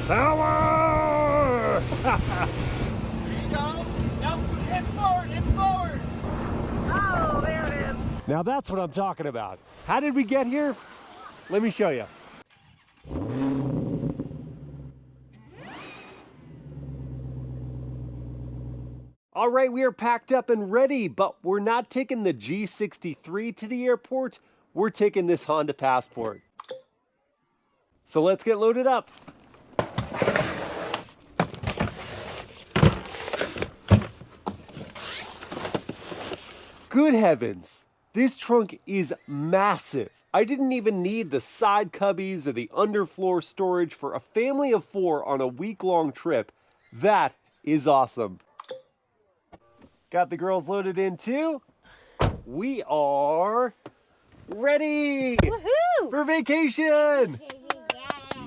Power! There you go. Now, hit forward, hit forward. Oh, there it is. Now that's what I'm talking about. How did we get here? Let me show you. All right, we are packed up and ready, but we're not taking the G63 to the airport. We're taking this Honda Passport. So let's get loaded up. Good heavens, this trunk is massive. I didn't even need the side cubbies or the underfloor storage for a family of 4 on a week-long trip. That is awesome. Got the girls loaded in too. We are ready for vacation.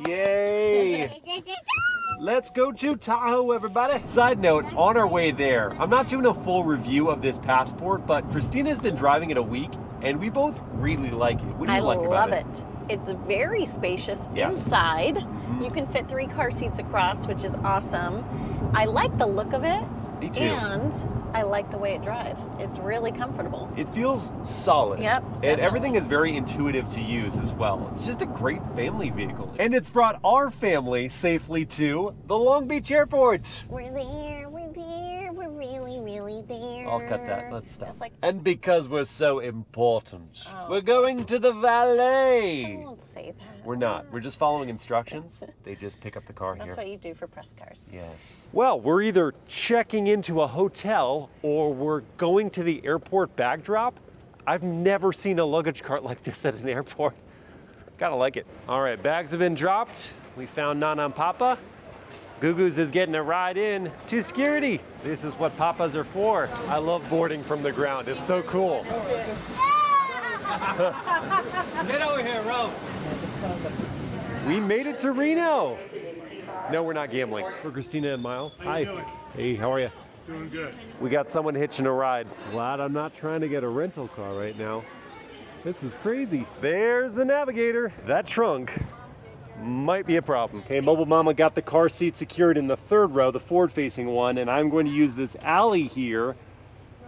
Yay. Let's go to Tahoe, everybody. Side note, on our way there, I'm not doing a full review of this Passport, but Christina's been driving it a week and we both really like it. What do you like about it? I love it. It's very spacious inside. You can fit 3 car seats across, which is awesome. I like the look of it. Me too. And I like the way it drives. It's really comfortable. It feels solid. Yep, And definitely. everything is very intuitive to use as well. It's just a great family vehicle. And it's brought our family safely to the Long Beach Airport. We're there, we're really, really there. I'll cut that. Let's stop. Just like, And because we're so important, we're going to the valet. don't say that. We're not. We're just following instructions. They just pick up the car That's here. what you do for press cars. Yes. Well, we're either checking into a hotel or we're going to the airport bag drop. I've never seen a luggage cart like this at an airport. Gotta like it. All right, bags have been dropped. We found Nana and Papa. Gugu's is getting a ride in to security. This is what Papas are for. I love boarding from the ground. It's so cool. Get over here, Ro. We made it to Reno. No, we're not gambling. We're Christina and Miles. How you doing? Hey, how are you? Doing good. We got someone hitching a ride. Glad I'm not trying to get a rental car right now. This is crazy. There's the Navigator. That trunk might be a problem. Okay, Mobile Mama got the car seat secured in the 3rd row, the forward-facing one, and I'm going to use this alley here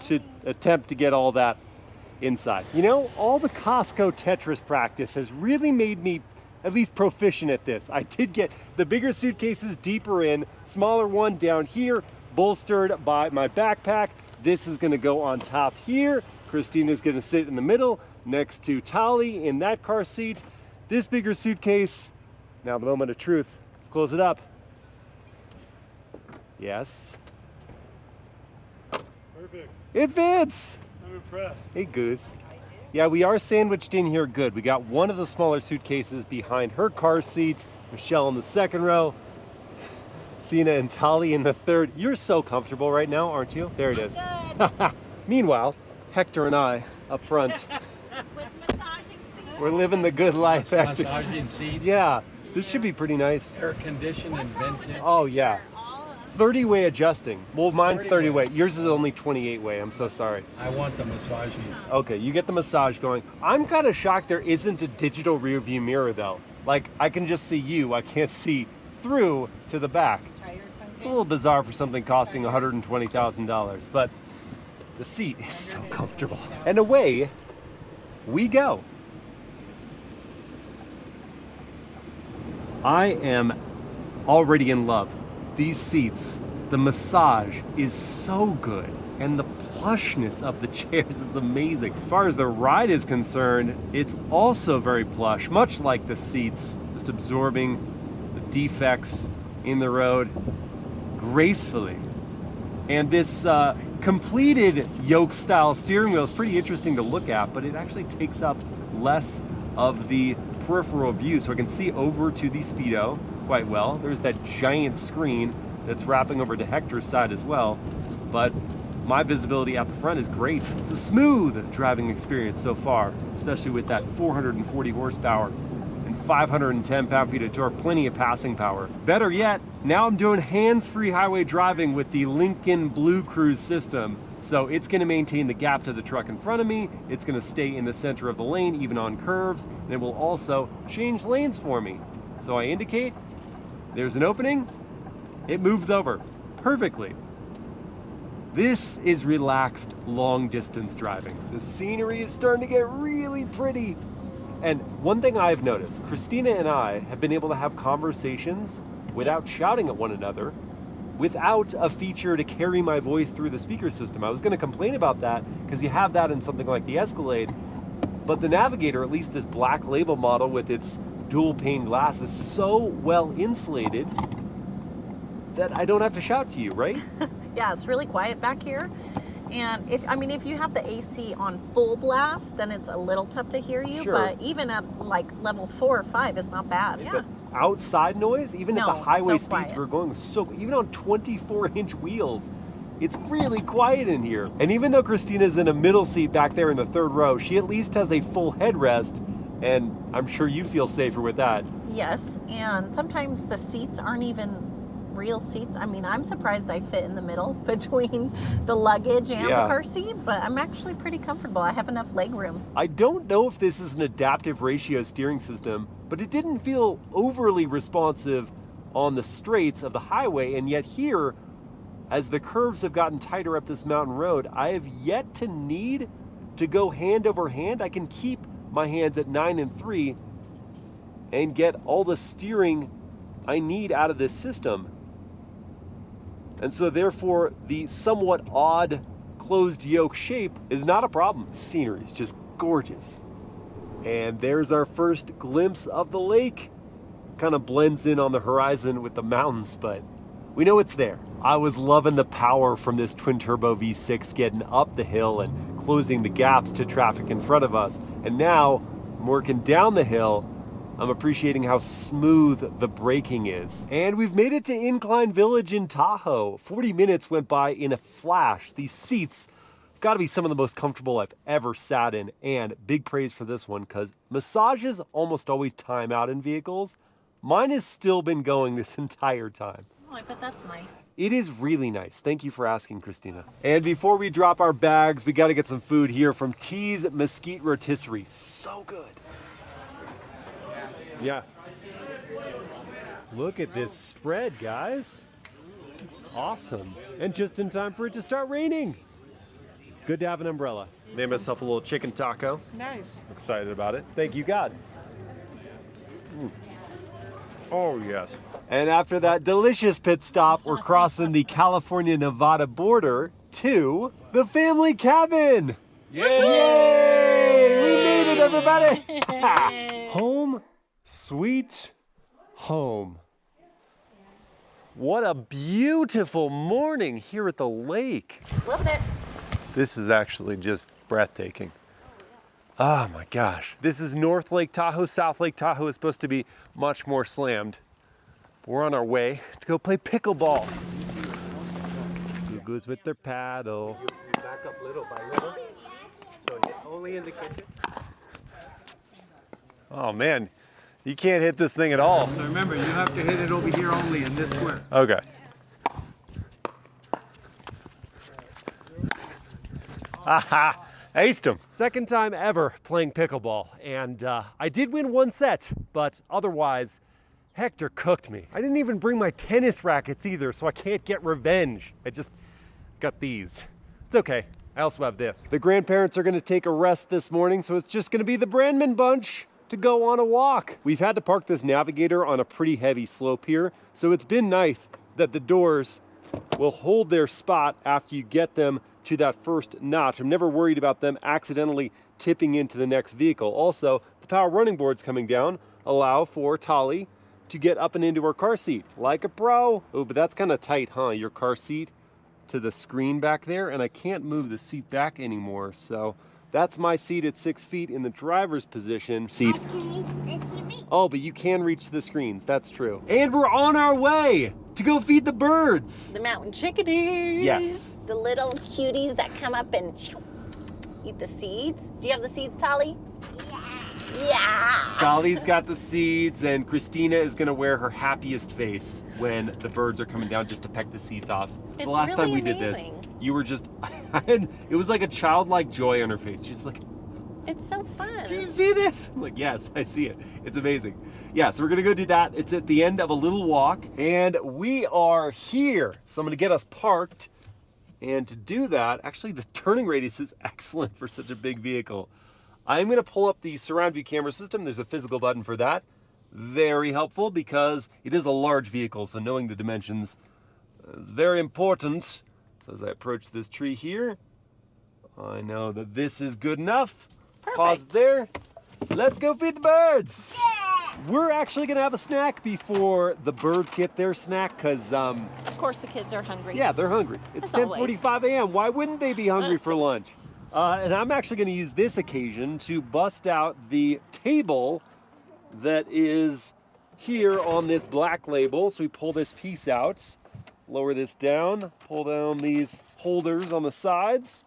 to attempt to get all that inside. You know, all the Costco Tetris practice has really made me at least proficient at this. I did get the bigger suitcases deeper in, smaller one down here, bolstered by my backpack. This is gonna go on top here. Christina's gonna sit in the middle next to Tali in that car seat. This bigger suitcase, now the moment of truth. Let's close it up. Yes. Perfect. It fits. I'm impressed. Hey, Goose. Yeah, we are sandwiched in here good. We got one of the smaller suitcases behind her car seat, Michelle in the 2nd row, Sina and Tali in the 3rd. You're so comfortable right now, aren't you? There it is. Meanwhile, Hector and I up front. With massaging seats. We're living the good life, Hector. Massaging seats. Yeah, this should be pretty nice. Air conditioned and vented. Oh, yeah. 30-way adjusting. Well, mine's 30-way. Yours is only 28-way. I'm so sorry. I want the massages. Okay, you get the massage going. I'm kind of shocked there isn't a digital rear view mirror though. Like, I can just see you, I can't see through to the back. It's a little bizarre for something costing $120,000, but the seat is so comfortable. And away we go. I am already in love. These seats, the massage is so good, and the plushness of the chairs is amazing. As far as the ride is concerned, it's also very plush, much like the seats, just absorbing the defects in the road gracefully. And this completed yoke-style steering wheel is pretty interesting to look at, but it actually takes up less of the peripheral view, so I can see over to the Speedo quite well. There's that giant screen that's wrapping over to Hector's side as well, but my visibility out the front is great. It's a smooth driving experience so far, especially with that 440 horsepower and 510 pound-feet of torque, plenty of passing power. Better yet, now I'm doing hands-free highway driving with the Lincoln Blue Cruise system. So it's gonna maintain the gap to the truck in front of me, it's gonna stay in the center of the lane, even on curves, and it will also change lanes for me. So I indicate, There's an opening. It moves over perfectly. This is relaxed long distance driving. The scenery is starting to get really pretty. And one thing I've noticed, Christina and I have been able to have conversations without shouting at one another, without a feature to carry my voice through the speaker system. I was going to complain about that because you have that in something like the Escalade, but the Navigator, at least this Black Label model with its dual pane glass, is so well insulated that I don't have to shout to you, right? Yeah, it's really quiet back here. And if you have the AC on full blast, then it's a little tough to hear you. Sure. But even at like level 4 or 5, it's not bad. Yeah. But outside noise, even at the No, highway so speeds quiet. we're going, even on 24-inch wheels, it's really quiet in here. And even though Christina's in a middle seat back there in the third row, she at least has a full headrest, and I'm sure you feel safer with that. Yes, and sometimes the seats aren't even real seats. I mean, I'm surprised I fit in the middle between the luggage and the car seat, but I'm actually pretty comfortable. I have enough leg room. I don't know if this is an adaptive ratio steering system, but it didn't feel overly responsive on the straights of the highway, and yet here, as the curves have gotten tighter up this mountain road, I have yet to need to go hand over hand. I can keep my hands at 9 and 3 and get all the steering I need out of this system. And so therefore, the somewhat odd closed yoke shape is not a problem. Scenery is just gorgeous. And there's our first glimpse of the lake. Kind of blends in on the horizon with the mountains, but we know it's there. I was loving the power from this twin-turbo V6 getting up the hill and closing the gaps to traffic in front of us. And now, I'm working down the hill, I'm appreciating how smooth the braking is. And we've made it to Incline Village in Tahoe. 40 minutes went by in a flash. These seats have got to be some of the most comfortable I've ever sat in. And big praise for this one, because massages almost always time out in vehicles. Mine has still been going this entire time. Oh, I bet that's nice. It is really nice. Thank you for asking, Christina. And before we drop our bags, we got to get some food here from T's Mesquite Rotisserie. So good. Yeah. Look at this spread, guys. It's awesome. And just in time for it to start raining. Good to have an umbrella. Made myself a little chicken taco. Nice. Excited about it. Thank you, God. Oh, yes. And after that delicious pit stop, we're crossing the California-Nevada border to the family cabin. Yay! We made it, everybody. Home, sweet home. What a beautiful morning here at the lake. Loving it. This is actually just breathtaking. Oh my gosh. This is North Lake Tahoe. South Lake Tahoe is supposed to be much more slammed. We're on our way to go play pickleball. Two goes with their paddle. You back up little by little. So hit only in the kitchen. Oh man, you can't hit this thing at all. So remember, you have to hit it over here only in this square. Okay. Aha! Aced him. Second time ever playing pickleball, and I did win one set, but otherwise, Hector cooked me. I didn't even bring my tennis rackets either, so I can't get revenge. I just got these. It's okay. I also have this. The grandparents are gonna take a rest this morning, so it's just gonna be the Brandman bunch to go on a walk. We've had to park this Navigator on a pretty heavy slope here, so it's been nice that the doors will hold their spot after you get them to that first notch. I'm never worried about them accidentally tipping into the next vehicle. Also, the power running boards coming down allow for Tali to get up and into her car seat like a pro. Oh, but that's kind of tight, huh? Your car seat to the screen back there, and I can't move the seat back anymore. So that's my seat at 6 feet in the driver's position. Seat. I can reach the TV. Oh, but you can reach the screens. That's true. And we're on our way to go feed the birds. The mountain chickadees. Yes. The little cuties that come up and eat the seeds. Do you have the seeds, Tali? Yeah. Dolly's got the seeds, and Christina is gonna wear her happiest face when the birds are coming down just to peck the seeds off. The It's last time really we did this, amazing. you were just, it was like a childlike joy on her face. She's like, It's so fun. Do you see this? I'm like, yes, I see it. It's amazing. Yeah, so we're gonna go do that. It's at the end of a little walk, and we are here. So I'm gonna get us parked. And to do that, actually the turning radius is excellent for such a big vehicle. I'm gonna pull up the surround view camera system. There's a physical button for that. Very helpful because it is a large vehicle, so knowing the dimensions is very important. So as I approach this tree here, I know that this is good enough. Perfect. Pause there. Let's go feed the birds. We're actually gonna have a snack before the birds get their snack because Of course the kids are hungry. yeah, they're hungry. It's As always. 10:45 a.m. Why wouldn't they be hungry for lunch? And I'm actually gonna use this occasion to bust out the table that is here on this black label. So we pull this piece out, lower this down, pull down these holders on the sides,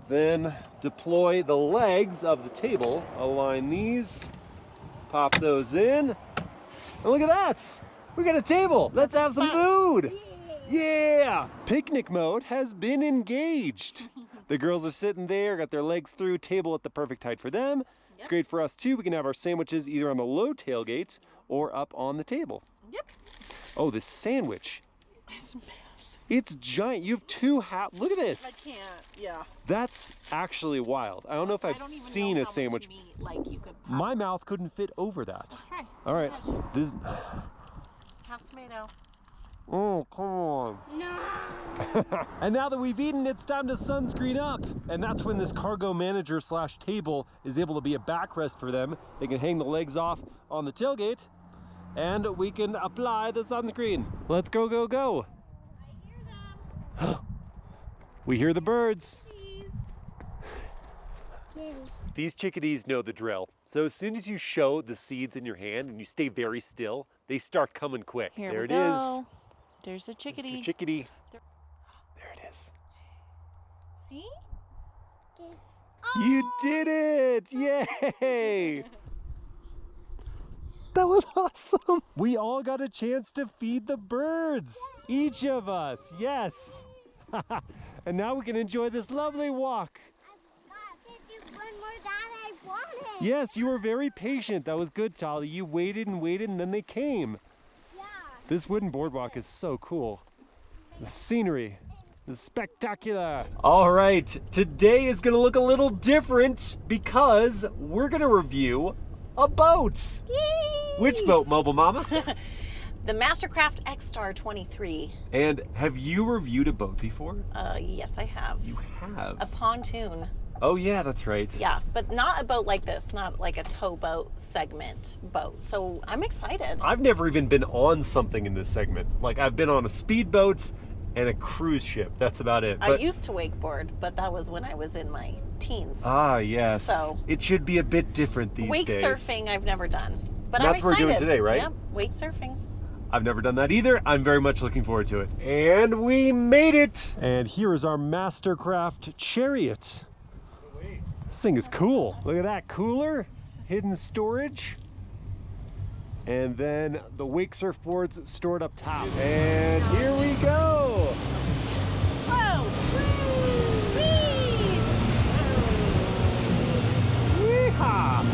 then deploy the legs of the table, align these, pop those in, and look at that! We got a table! Let's have some food! Yeah! Picnic mode has been engaged. The girls are sitting there, got their legs through, table at the perfect height for them. It's great for us too. We can have our sandwiches either on the low tailgate or up on the table. Yep. Oh, this sandwich. It's massive. It's giant. You have two look at this. I can't, yeah. That's actually wild. I don't know if I've seen a sandwich. Meat, like, you could pop. My mouth couldn't fit over that. Let's try. All right. This. Half tomato. Oh, come on. No. And now that we've eaten, it's time to sunscreen up. And that's when this cargo manager / table is able to be a backrest for them. They can hang the legs off on the tailgate and we can apply the sunscreen. Let's go, go, go. I hear them. We hear the birds. Please. These chickadees know the drill. So as soon as you show the seeds in your hand and you stay very still, they start coming quick. Here there we it go. is. There's a chickadee. Mr. Chickadee. There- There it is. See? You did it! Yay! That was awesome. We all got a chance to feed the birds. Each of us, yes. And now we can enjoy this lovely walk. Yes, you were very patient. That was good, Tali. You waited and waited and then they came. Yeah. This wooden boardwalk is so cool. The scenery is spectacular. All right, today is gonna look a little different because we're gonna review a boat. Yay! Which boat, Mobile Mama? The Mastercraft X-Star 23. And have you reviewed a boat before? Yes, I have. You have. A pontoon. Oh yeah, that's right. Yeah, but not a boat like this, not like a towboat segment boat. So I'm excited. I've never even been on something in this segment. Like I've been on a speedboat and a cruise ship. That's about it. I used to wakeboard, but that was when I was in my teens. Ah, yes. So it should be a bit different these wake days. surfing I've never done, but That's I'm what we're doing excited. today, right? Yep, wake surfing. I've never done that either. I'm very much looking forward to it. And we made it! And here is our Mastercraft Chariot. This thing is cool. Look at that cooler, hidden storage, and then the wake surfboards stored up top. And here we go! Whoa! Yeehaw!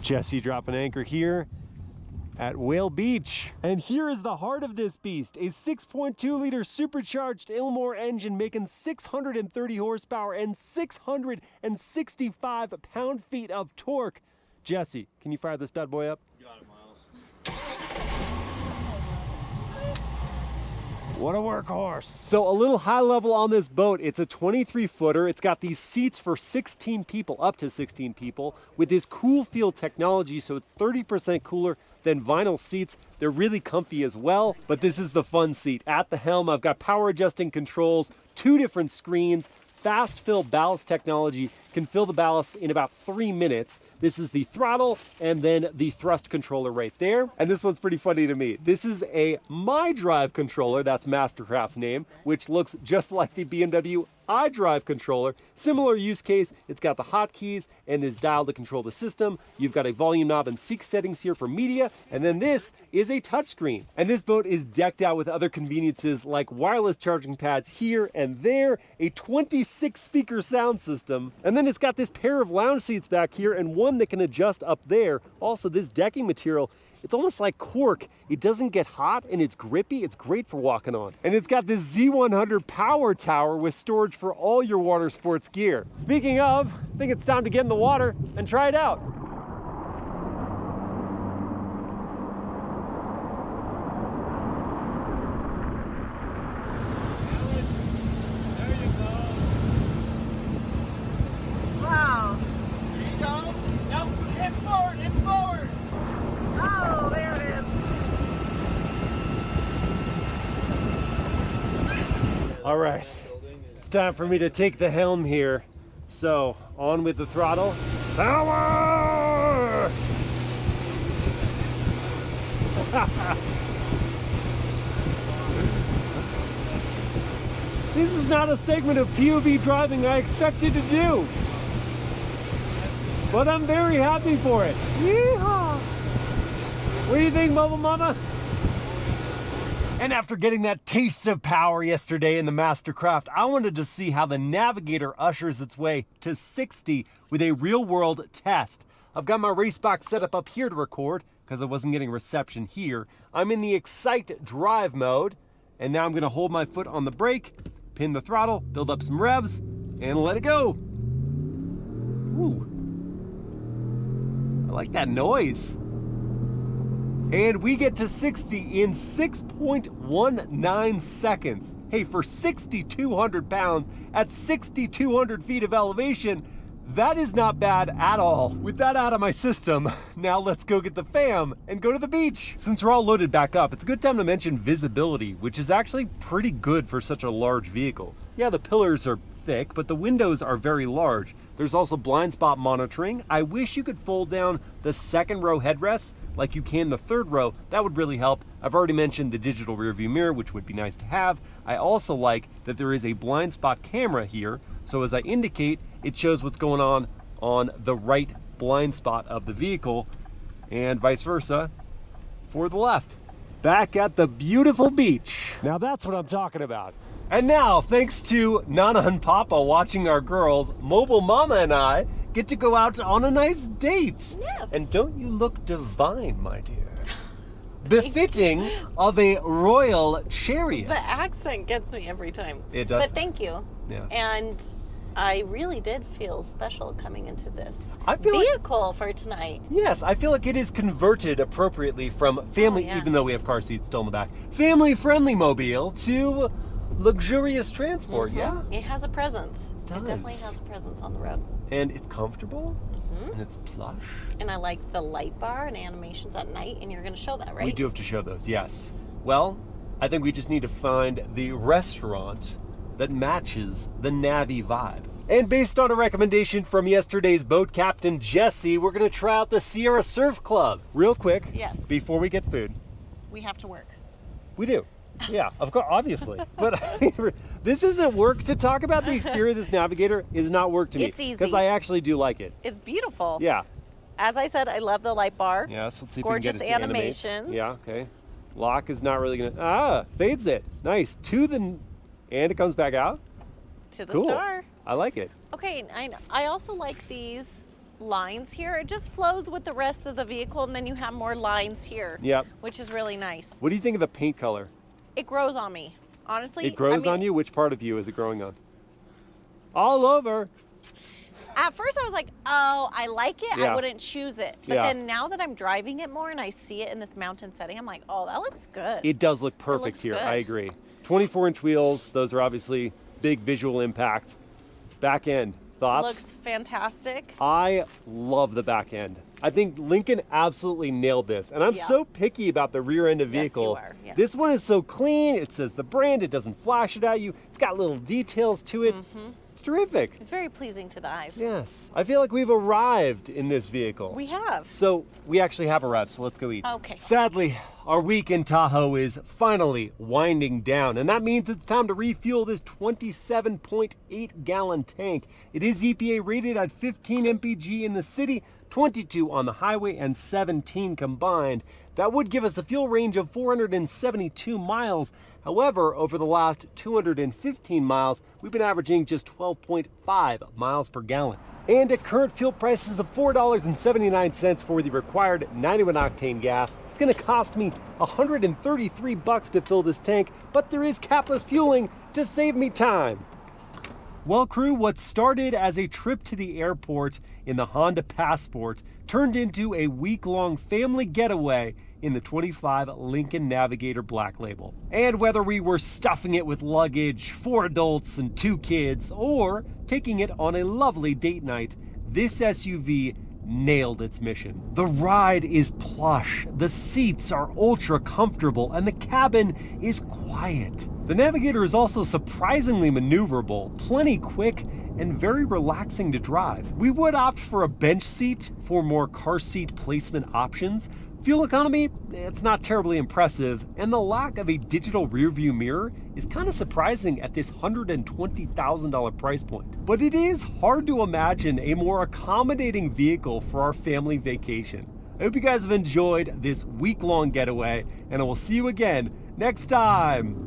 Jesse dropping anchor here at Whale Beach. And here is the heart of this beast, a 6.2 liter supercharged Ilmor engine making 630 horsepower and 665 pound-feet of torque. Jesse, can you fire this bad boy up? Got it, Miles. What a workhorse. So a little high level on this boat. It's a 23 footer. It's got these seats for 16 people, up to 16 people, with this cool feel technology. So it's 30% cooler than vinyl seats. They're really comfy as well, but this is the fun seat. At the helm, I've got power adjusting controls, 2 different screens, fast fill ballast technology, can fill the ballast in about 3 minutes. This is the throttle and then the thrust controller right there. And this one's pretty funny to me. This is a MyDrive controller, that's Mastercraft's name, which looks just like the BMW iDrive controller. Similar use case, it's got the hotkeys and this dial to control the system. You've got a volume knob and seek settings here for media, and then this is a touchscreen. And this boat is decked out with other conveniences like wireless charging pads here and there, a 26 speaker sound system, and then it's got this pair of lounge seats back here and one that can adjust up there. Also, this decking material, it's almost like cork. It doesn't get hot and it's grippy. It's great for walking on. And it's got this Z100 power tower with storage for all your water sports gear. Speaking of, I think it's time to get in the water and try it out. There you go. Wow. There you go. Now hit forward, hit forward. Oh, there it is. All right, it's time for me to take the helm here. So, on with the throttle. Power! This is not a segment of POV driving I expected to do. But I'm very happy for it. Yeehaw! What do you think, Mobile Mama? And after getting that taste of power yesterday in the Mastercraft, I wanted to see how the Navigator ushers its way to 60 with a real-world test. I've got my race box set up here to record because I wasn't getting reception here. I'm in the Excite drive mode, and now I'm going to hold my foot on the brake, pin the throttle, build up some revs, and let it go. Ooh. I like that noise. And we get to 60 in 6.19 seconds. Hey, for 6,200 pounds at 6,200 feet of elevation, that is not bad at all. With that out of my system, now let's go get the fam and go to the beach. Since we're all loaded back up, it's a good time to mention visibility, which is actually pretty good for such a large vehicle. Yeah, the pillars are thick, but the windows are very large. There's also blind spot monitoring. I wish you could fold down the second row headrests like you can the third row. That would really help. I've already mentioned the digital rear view mirror, which would be nice to have. I also like that there is a blind spot camera here. So as I indicate, it shows what's going on the right blind spot of the vehicle, and vice versa for the left. Back at the beautiful beach. Now that's what I'm talking about. And now, thanks to Nana and Papa watching our girls, Mobile Mama and I get to go out on a nice date. Yes. And don't you look divine, my dear? Befitting of a royal chariot. The accent gets me every time. It does. But thank you. Yes. And I really did feel special coming into this I feel vehicle for tonight. Yes, I feel like it is converted appropriately from family, even though we have car seats still in the back, family-friendly mobile to luxurious transport, yeah? It has a presence. It does. It definitely has a presence on the road. And it's comfortable, and it's plush. And I like the light bar and animations at night, and you're going to show that, right? We do have to show those, yes. Well, I think we just need to find the restaurant that matches the Navi vibe. And based on a recommendation from yesterday's boat captain, Jesse, we're going to try out the Sierra Surf Club. Real quick, Yes. before we get food. We have to work. We do. Yeah, of course, obviously. But I mean, this isn't work. To talk about the exterior of this Navigator is not work to me. It's easy. Because I actually do like it. It's beautiful. Yeah. As I said, I love the light bar. Yes, let's see if Gorgeous we can get it to animate. animations. Yeah, okay. Lock is not really gonna, fades it. Nice. And it comes back out. To the Cool. star. I like it. Okay, I also like these lines here. It just flows with the rest of the vehicle, and then you have more lines here. Yep. Which is really nice. What do you think of the paint color? It grows on me. Honestly. It grows on you? Which part of you is it growing on? All over. At first I was like, oh, I like it. Yeah. I wouldn't choose it. But then now that I'm driving it more and I see it in this mountain setting, I'm like, oh, that looks good. It does look perfect looks here. good. I agree. 24-inch wheels. Those are obviously big visual impact. Back end. Thoughts? Looks fantastic. I love the back end. I think Lincoln absolutely nailed this. And I'm so picky about the rear end of vehicles. Yes, you are. Yes. This one is so clean. It says the brand. It doesn't flash it at you. It's got little details to it. It's terrific. It's very pleasing to the eye. Yes. I feel like we've arrived in this vehicle. We have. So we actually have arrived, so let's go eat. Okay. Sadly, Our week in Tahoe is finally winding down, and that means it's time to refuel this 27.8 gallon tank. It is EPA rated at 15 mpg in the city, 22 on the highway, and 17 combined. That would give us a fuel range of 472 miles. However, over the last 215 miles, we've been averaging just 12.5 miles per gallon. And at current fuel prices of $4.79 for the required 91 octane gas, it's going to cost me $133 to fill this tank, but there is capless fueling to save me time. Well, crew, what started as a trip to the airport in the Honda Passport turned into a week-long family getaway in the 25 Lincoln Navigator Black Label. And whether we were stuffing it with luggage, 4 adults and 2 kids, or taking it on a lovely date night, this SUV nailed its mission. The ride is plush, the seats are ultra comfortable, and the cabin is quiet. The Navigator is also surprisingly maneuverable, plenty quick, and very relaxing to drive. We would opt for a bench seat for more car seat placement options. Fuel economy, it's not terribly impressive, and the lack of a digital rearview mirror is kind of surprising at this $120,000 price point. But it is hard to imagine a more accommodating vehicle for our family vacation. I hope you guys have enjoyed this week-long getaway, and I will see you again next time.